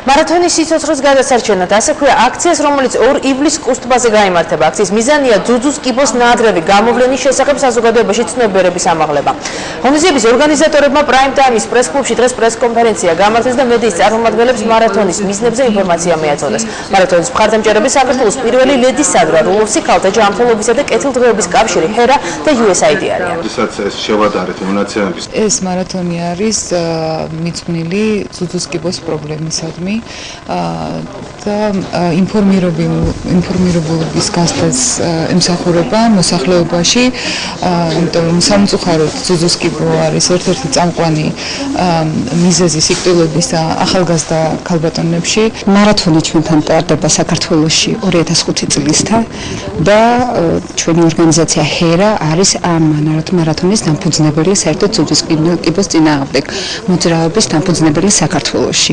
მარათონის სიცოცხლის გადასარჩენად ასე ქვია აქციას, რომელიც 2 ივლისს კუსტბაზე გაიმართება. აქციის მიზანია ძუძუს კიბოს ნაადრევი გამოვლენის შესახებ საზოგადოებაში ცნობიერების ამაღლება. ღონისძიების ორგანიზატორებმა პრაიმ ტაიმის პრესკლუბში დღეს პრესკონფერენცია გამართეს და მედიის წარმომადგენლებს მარათონის მიზნებზე ინფორმაცია მიაწოდეს. მარათონის მხარდამჭერები საქართველოს პირველი ლედი სადრა რულოვსი, ქალთა ჯანმრთელობისა და კეთილდღეობის კავშირი ჰერა და USAID არიან. ეს მარათონი არის მიძღვნილი ძუძუს კიბოს პრობლემისადმი და ინფორმირებულობის გასცდას ემსახურება მოსახლეობაში, იმიტომ რომ სამწუხაროდ ძუძუს კიბო არის ერთ-ერთი წამყვანი მიზეზი სიკვდილების და ახალგაზრდა ქალბატონებში. მარათონი ჩვენთან ტარდება საქართველოში 2005 წლისთან და ჩვენი ორგანიზაცია ჰერა არის ამ მარათონის დამფუძნებელი, საერთოდ ძუძუს კიბოს წინააღმდეგ მოძრაობის დამფუძნებელი საქართველოში.